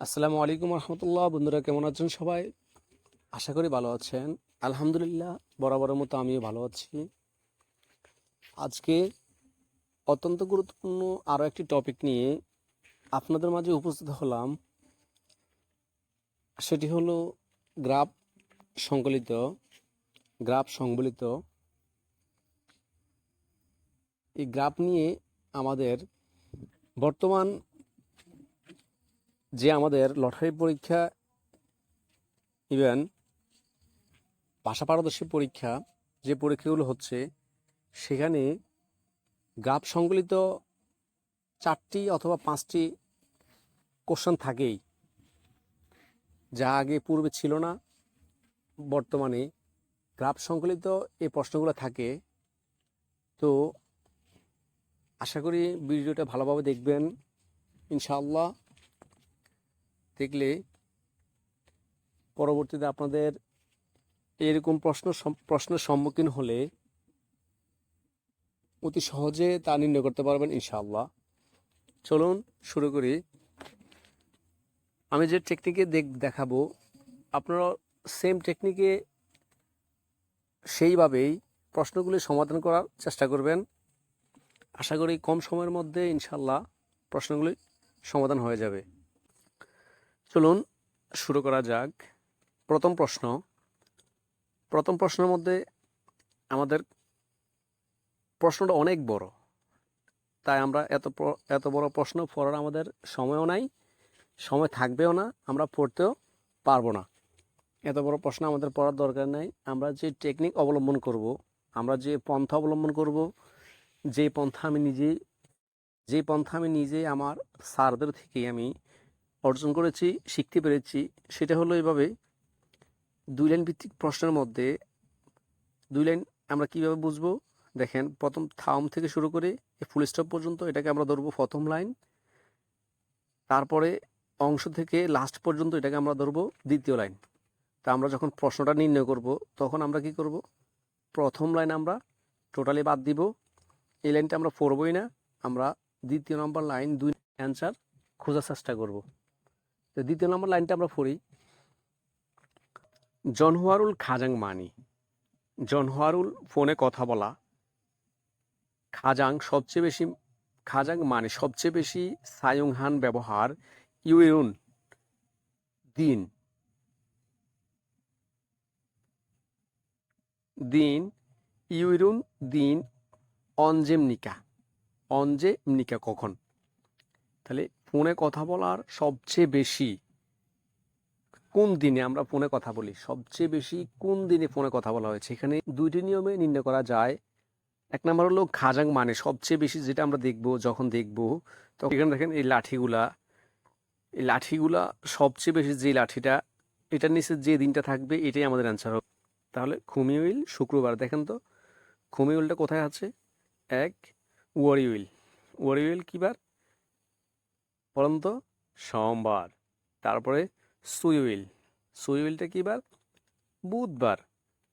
আসসালামু আলাইকুম রহমতুল্লাহ। বন্ধুরা কেমন আছেন সবাই? আশা করি ভালো আছেন। আলহামদুলিল্লাহ, বরাবরের মতো আমিও ভালো আছি। আজকে অত্যন্ত গুরুত্বপূর্ণ আরও একটি টপিক নিয়ে আপনাদের মাঝে উপস্থিত হলাম। সেটি হলো গ্রাফ সংকলিত সংবলিত। এই গ্রাফ নিয়ে আমাদের বর্তমান যে আমাদের লটারি পরীক্ষা, ইভেন ভাষা পারদর্শী পরীক্ষা, যে পরীক্ষাগুলো হচ্ছে সেখানে গ্রাফ সংকলিত 4টি অথবা 5টি কোশ্চেন থাকেই, যা আগে পূর্বে ছিল না। বর্তমানে গ্রাফ সংকলিত এই প্রশ্নগুলো থাকে। তো আশা করি ভিডিওটা ভালোভাবে দেখবেন ইনশাআল্লাহ। দেখলে পরবর্তীতে আপনাদের এরকম প্রশ্নের সম্মুখীন হলে অতি সহজে তা নির্ণয় করতে পারবেন ইনশাআল্লাহ। চলুন শুরু করি। আমি যে টেকনিকে দেখাবো আপনারা সেম টেকনিকে সেইভাবেই প্রশ্নগুলি সমাধান করার চেষ্টা করবেন। আশা করি কম সময়ের মধ্যে ইনশাআল্লাহ প্রশ্নগুলি সমাধান হয়ে যাবে। চলুন শুরু করা যাক। প্রথম প্রশ্নের মধ্যে আমাদের প্রশ্নটা অনেক বড়, তাই আমরা এত বড় প্রশ্ন পড়ার আমাদের সময়ও নাই, সময় থাকবেও না, আমরা পড়তেও পারবো না। এত বড় প্রশ্ন আমাদের পড়ার দরকার নাই। আমরা যে টেকনিক অবলম্বন করব, আমরা যে পন্থা অবলম্বন করব, যে পন্থা আমি নিজে আমার স্যারদের থেকে আমি অর্জন করেছি, শিখতে পেরেছি, সেটা হলো এইভাবে। 2 লাইন ভিত্তিক প্রশ্নের মধ্যে 2 লাইন আমরা কিভাবে বুঝবো দেখেন। প্রথম থাম থেকে শুরু করে ফুল স্টপ পর্যন্ত এটাকে আমরা ধরবো প্রথম লাইন। তারপরে অংশ থেকে লাস্ট পর্যন্ত এটাকে আমরা ধরবো দ্বিতীয় লাইন। তা আমরা যখন প্রশ্নটা নির্ণয় করব তখন আমরা কি করব, প্রথম লাইন আমরা টোটালি বাদ দিব। এই লাইনটা আমরা পড়বই না। আমরা দ্বিতীয় নম্বর লাইন 2 অ্যান্সার খোঁজার চেষ্টা করব। তো দ্বিতীয় নম্বর লাইনটা আমরা পড়ি। জনহুয়ারুল খাজাং মানি, জনহুয়ারুল ফোনে কথা বলা, খাজাং মানে সবচেয়ে বেশি সায়ংহান ব্যবহার, ইউরুন দিন ইউরুন দিন অঞ্জেমনিকা কখন। তাহলে ফোনে কথা বলার সবচেয়ে বেশি কোন দিনে আমরা ফোনে কথা বলি, সবচেয়ে বেশি কোন দিনে ফোনে কথা বলা হয়েছে। এখানে 2টি নিয়মে নির্ণয় করা যায়। এক নম্বর হলো খাজাং মানে সবচেয়ে বেশি, যেটা আমরা যখন দেখব তখন এখানে দেখেন এই লাঠিগুলা সবচেয়ে বেশি যে লাঠিটা, এটার নিচে যে দিনটা থাকবে এটাই আমাদের অ্যান্সার হবে। তাহলে খুমিউইল শুক্রবার। দেখেন তো খুমিউইলটা কোথায় আছে? এক, ওয়ারিউইল কি বার বলেন তো? সোমবার। তারপরে সুইউইলটা কি বার? বুধবার।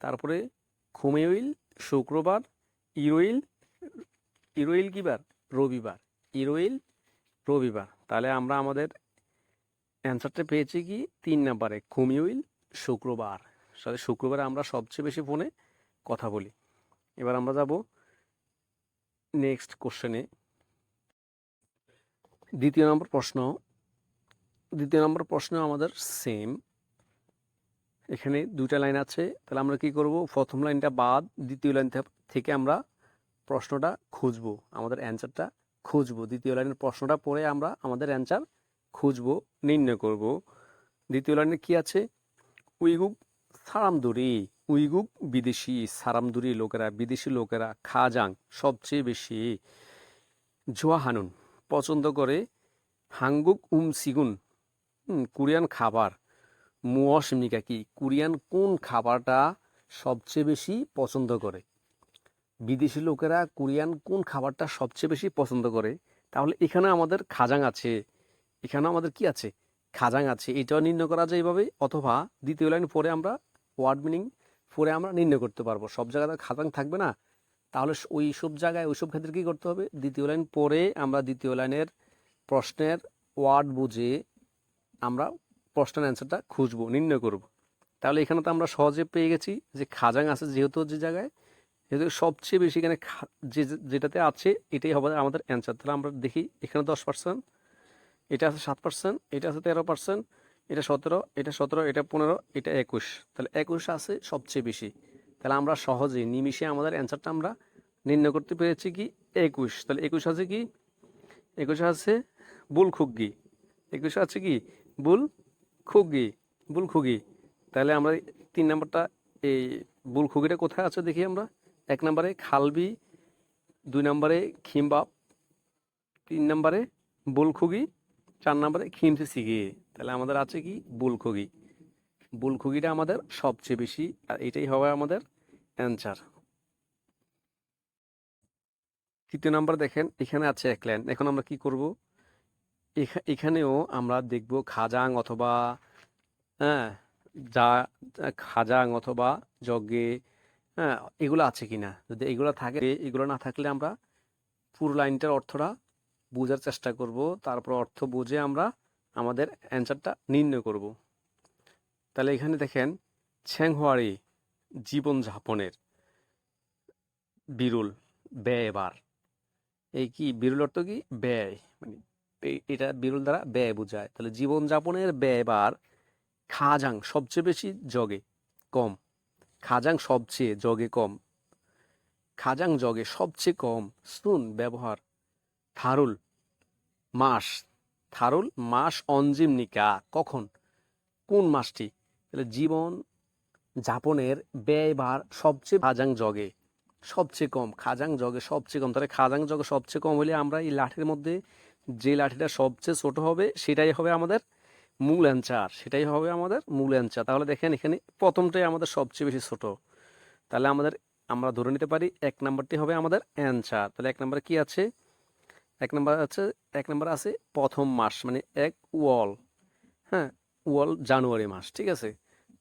তারপরে খুমিউইল শুক্রবার, ইরোইল কি বার? রবিবার। তাহলে আমরা আমাদের অ্যান্সারটা পেয়েছি কি 3 নম্বরে, খুমিউইল শুক্রবার। শুক্রবারে আমরা সবচেয়ে বেশি ফোনে কথা বলি। এবার আমরা যাব নেক্সট কোশ্চেনে। দ্বিতীয় নম্বর প্রশ্ন আমাদের সেম। এখানে 2টা লাইন আছে। তাহলে আমরা কি করব, প্রথম লাইনটা বাদ দ্বিতীয় লাইন থেকে আমরা প্রশ্নটা খুঁজবো, আমাদের অ্যান্সারটা খুঁজবো। দ্বিতীয় লাইনের প্রশ্নটা পড়ে আমরা আমাদের অ্যান্সার খুঁজবো, নির্ণয় করব। দ্বিতীয় লাইনে কি আছে? উইগুক সারামদুরি লোকেরা, বিদেশি লোকেরা, খাজাং সবচেয়ে বেশি, জোয়াহানুন পছন্দ করে, হাঙ্গুক সিগুন কোরিয়ান খাবার, মুয়সমিকা কি কোরিয়ান কোন খাবারটা সবচেয়ে বেশি পছন্দ করে। বিদেশি লোকেরা কোরিয়ান কোন খাবারটা সবচেয়ে বেশি পছন্দ করে। তাহলে এখানে আমাদের খাজাং আছে, এখানে আমাদের কি আছে? খাজাং আছে। এটাও নির্ণয় করা যায় এইভাবে, অথবা দ্বিতীয় লাইন পরে আমরা ওয়ার্ড মিনিং পরে আমরা নির্ণয় করতে পারবো। সব জায়গাতে খাজাং থাকবে না, তাহলে ওই সব জায়গায় ওই সব ক্ষেত্রে কী করতে হবে, দ্বিতীয় লাইন পরে আমরা দ্বিতীয় লাইনের প্রশ্নের ওয়ার্ড বুঝে আমরা প্রশ্নের অ্যান্সারটা খুঁজবো, নির্ণয় করব। তাহলে এখানে তো আমরা সহজে পেয়ে গেছি যে খাজাং আছে যেহেতু যে জায়গায়, যেহেতু সবচেয়ে বেশি এখানে যেটাতে আছে এটাই হবে আমাদের অ্যান্সার। তাহলে আমরা দেখি এখানে 10%, এটা আছে 7%, এটা আছে 13%, এটা 17, এটা 17, এটা 15, এটা 21। তাহলে 21 আছে সবচেয়ে বেশি। তাহলে আমরা সহজে নিমিষে আমাদের অ্যান্সারটা আমরা নির্ণয় করতে পেরেছি কি 21। তাহলে 21 আছে কি, 21 আছে বুল খুগি, 21 আছে কি বুল খুগি, বুল খুগি। তাহলে আমরা 3 নাম্বারটা, এই বুল খুগিটা কোথায় আছে দেখি আমরা। 1 নম্বরে খালবি, 2 নম্বরে খিমবাব, 3 নম্বরে বুলখুগি, 4 নম্বরে খিমসি সিগি। তাহলে আমাদের আছে কি বুলখুগি, বুলখুগিটা আমাদের সবচেয়ে বেশি, আর এটাই হবে আমাদের অ্যান্সার। 3 নম্বর দেখেন এখানে আছে এক লাইন। এখন আমরা কি করব, এখানেও আমরা দেখব খাজাং অথবা হ্যাঁ যা খাজাং অথবা জগে, হ্যাঁ এগুলো আছে কিনা। যদি এগুলো থাকে, এগুলো না থাকলে আমরা পুরো লাইনটার অর্থটা বোঝার চেষ্টা করব, তারপর অর্থ বুঝে আমরা আমাদের অ্যান্সারটা নির্ণয় করব। তাহলে এখানে দেখেন ছেংহুয়ারি জীবনযাপনের বিরল ব্যয়বার। এই কি বিরল অর্থ কি ব্যয়, মানে এটা বিরল দ্বারা ব্যয় বোঝায়। তাহলে জীবনযাপনের ব্যয়বার খাজাং সবচেয়ে বেশি জগে কম, খাজাং সবচেয়ে জগে কম, খাজাং জগে সবচেয়ে কম সুন ব্যবহার থারুল মাস, থারুল মাস অঞ্জিমনিকা কখন, কোন মাসটি। তাহলে জীবন যাপনের ব্যয়ভার সবচেয়ে খাজাং জগে সবচেয়ে কম, খাজাং জগে সবচেয়ে কম। তাহলে খাজাং জগে সবচেয়ে কম হলে আমরা এই লাঠির মধ্যে যে লাঠিটা সবচেয়ে ছোট হবে সেটাই হবে আমাদের মূল অ্যান্সার, সেটাই হবে আমাদের মূল অ্যান্সার। তাহলে দেখেন এখানে প্রথমটাই আমাদের সবচেয়ে বেশি ছোট। তাহলে আমরা ধরে নিতে পারি 1 নম্বরটি হবে আমাদের অ্যান্সার। তাহলে 1 নম্বরে কি আছে, 1 নম্বর আছে, 1 নম্বর আছে প্রথম মাস, মানে এক ওয়াল, হ্যাঁ ওয়াল জানুয়ারি মাস, ঠিক আছে।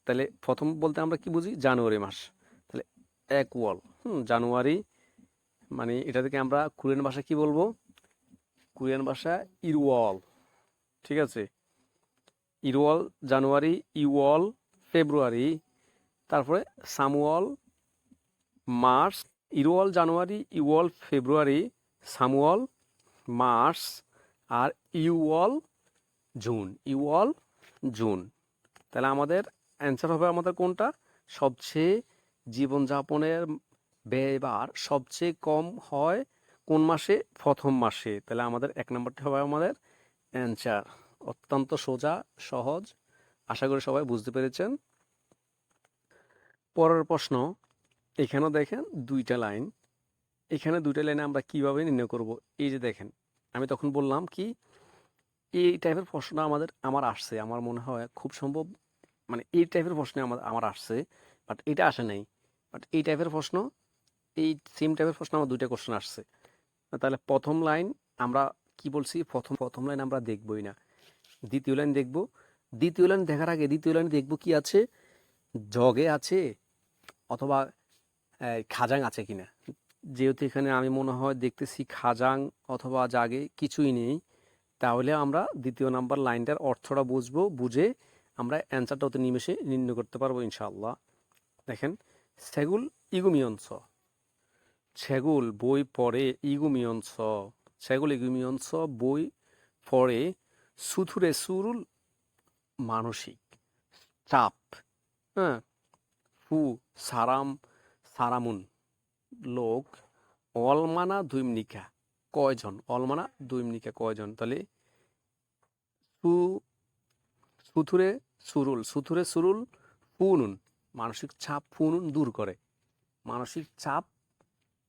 তাহলে প্রথম বলতে আমরা কি বুঝি, জানুয়ারি মাস। তাহলে এক ওয়াল, জানুয়ারি, মানে এটা থেকে আমরা কোরিয়ান ভাষা কি বলবো, কোরিয়ান ভাষা ইরওয়াল, ঠিক আছে। ইরওয়াল জানুয়ারি, ইওয়াল ফেব্রুয়ারি, তারপরে সামওয়াল মার্চ, ইরওয়াল জানুয়ারি, ইওয়াল ফেব্রুয়ারি, সামওয়াল মার্চ, আর ইওয়াল জুন, ইওয়াল জুন। তাহলে আমাদের অ্যান্সার হবে আমাদের কোনটা, সবচেয়ে জীবনযাপনের ব্যয়ভার সবচেয়ে কম হয় কোন মাসে, প্রথম মাসে। তাহলে আমাদের 1 নম্বরটি হবে আমাদের অ্যান্সার। অত্যন্ত সোজা সহজ, আশা করি সবাই বুঝতে পেরেছেন। পরের প্রশ্ন, এখানেও দেখেন 2টা লাইন, এখানে 2টা লাইনে আমরা কিভাবে নির্ণয় করব। এই যে দেখেন আমি তখন বললাম কি এই টাইপের প্রশ্ন আমার আসছে, আমার মনে হয় খুব সম্ভব, মানে এই টাইপের প্রশ্ন আমার আসছে, বাট এটা আসে নাই। বাট এই টাইপের প্রশ্ন, এই সেম টাইপের প্রশ্ন আমার 2টা কোশ্চেন আসছে। তাহলে প্রথম লাইন আমরা কি বলছি, প্রথম লাইন আমরা দেখবই না, দ্বিতীয় লাইন দেখব। দ্বিতীয় লাইন দেখার আগে দ্বিতীয় লাইন দেখব কি আছে, জগে আছে অথবা খাজাং আছে কিনা। যেহেতু এখানে আমি মনে হয় দেখতেছি খাজাং অথবা জাগে কিছুই নেই, তাহলে আমরা দ্বিতীয় নাম্বার লাইনটার অর্থটা বুঝবো, বুঝে আমরা অ্যান্সারটা অতি নিমেষে নির্ণয় করতে পারবো ইনশাআল্লাহ। দেখেন সেগুল ইগুমিয়ন্স, সেগুল বই পড়ে ইগুমিয়ন্স, সেগুল ইগুমিয়ন্স বই পড়ে সুথুরে সুরুল মানসিক চাপ, হ্যাঁ ফু সারামুন লোক অলমানা দুইমনিকা কয়জন, অলমানা দুইমনিকা কয়জন। তাহলে সুথুরে সুরুল ফুনুন মানসিক চাপ, ফুনুন দূর করে, মানসিক চাপ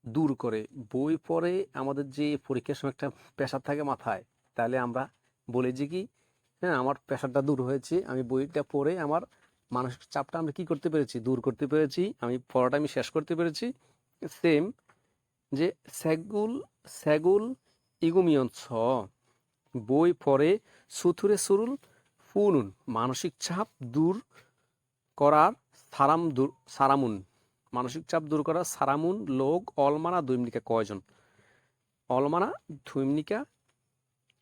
দূর করে। বই পড়ে আমাদের যে পরীক্ষার সময় একটা প্রেশার থাকে মাথায়, তাহলে আমরা বলি যে কি, হ্যাঁ আমার প্রেশারটা দূর হয়েছে, আমি বইটা পড়ে আমার মানসিক চাপটা আমরা কি করতে পেরেছি, দূর করতে পেরেছি, পড়াটা আমি শেষ করতে পেরেছি। সেম যে সেগুল ইগুমিয়ন্স বই পড়ে সুথুরে সুরুল ফুনুন মানসিক চাপ দূর করার সারামুন মানসিক চাপ দূর করার সারামুন লোক অলমানা দুইমনিকা কয়জন, অলমানা দুইমনিকা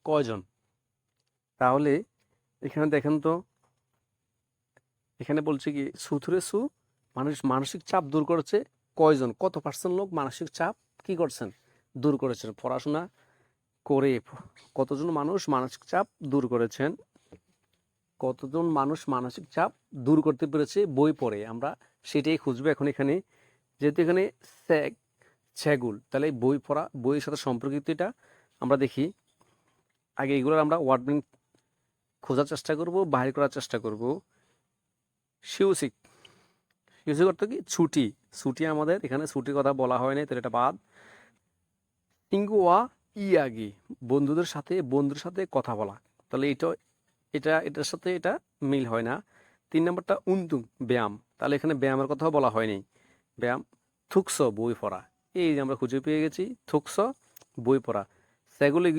কয়জন। তাহলে এখানে দেখেন তো, এখানে বলছে কি সুথুরে সু, মানুষ মানসিক চাপ দূর করেছে কয়জন, কত পার্সেন্ট লোক মানসিক চাপ কি করছেন, দূর করেছেন। পড়াশোনা করে কতজন মানুষ মানসিক চাপ দূর করেছেন, কতজন মানুষ মানসিক চাপ দূর করতে পেরেছে বই পড়ে, আমরা সেটাই খুঁজবো এখন এখানে। যেহেতু এখানে ছ্যাগুল, তাহলে এই বই পড়া, বইয়ের সাথে সম্পর্কিত এটা আমরা দেখি। আগে এগুলোর আমরা ওয়ার্ড মিনিং খোঁজার চেষ্টা করব, বাহির করার চেষ্টা করব। শিউসিক, শিউসিক অর্থ কি ছুটি, ছুটি আমাদের এখানে ছুটির কথা বলা হয় নাই, তাহলে এটা বাদ। ইঙ্গুয়া ইয়াগি, বন্ধুদের সাথে, বন্ধুর সাথে কথা বলা, তাহলে এটার সাথে এটা মিল হয় না। 3 নম্বরটা উন্তুং, ব্যায়াম, তাহলে এখানে ব্যায়ামের কথাও বলা হয়নি। ব্যায়াম। থুকস, বই পড়া, এই যে আমরা খুঁজে পেয়ে গেছি, থুকস বই পড়া। সেগুলি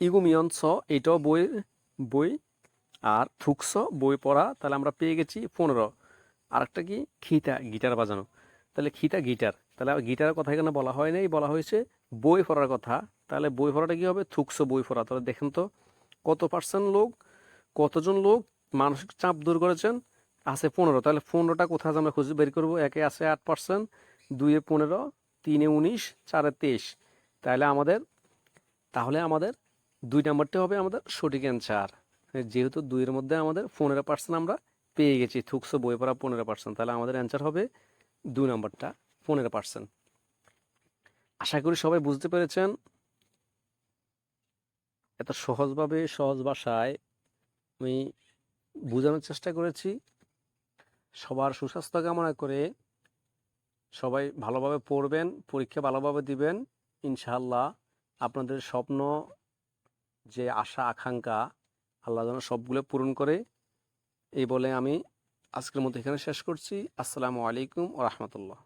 ইগুমিয়ন স, এটাও বই। আর থুকস বই পড়া, তাহলে আমরা পেয়ে গেছি 15। আরেকটা কি খিতা, গিটার বাজানো, তাহলে খিতা গিটার, তাহলে গিটারের কথা এখানে বলা হয় নাই, বলা হয়েছে বই পড়ার কথা। তাহলে বই পড়াটা কি হবে, থুকস বই পড়া। তাহলে দেখেন তো কত পার্সেন্ট লোক, কতজন লোক মানসিক চাপ দূর করেছেন, আছে 15। তাহলে 15টা কোথায় আমরা খুঁজে বের করবো, একে আছে 8%, 2-এ 15, 3-এ 19, 4-এ 23। তাহলে আমাদের 2 নাম্বারটি হবে আমাদের সঠিক অ্যান্সার। যেহেতু 2-এর মধ্যে আমাদের 15% আমরা পেয়ে গেছি, থুকসো বই পড়া 15%, তাহলে আমাদের অ্যান্সার হবে 2 নাম্বারটা 15%। আশা করি সবাই বুঝতে পেরেছেন। এত সহজভাবে, সহজ ভাষায় আমি বোঝানোর চেষ্টা করেছি। সবার সুস্বাস্থ্য কামনা করে সবাই ভালোভাবে পড়বেন, পরীক্ষা ভালোভাবে দিবেন। ইনশাআল্লাহ আপনাদের স্বপ্ন, যে আশা আকাঙ্ক্ষা, আল্লাহ যেন সবগুলো পূরণ করে। এই বলে আমি আজকের মতো এখানে শেষ করছি। আসসালামু আলাইকুম ওয়া রাহমাতুল্লাহ।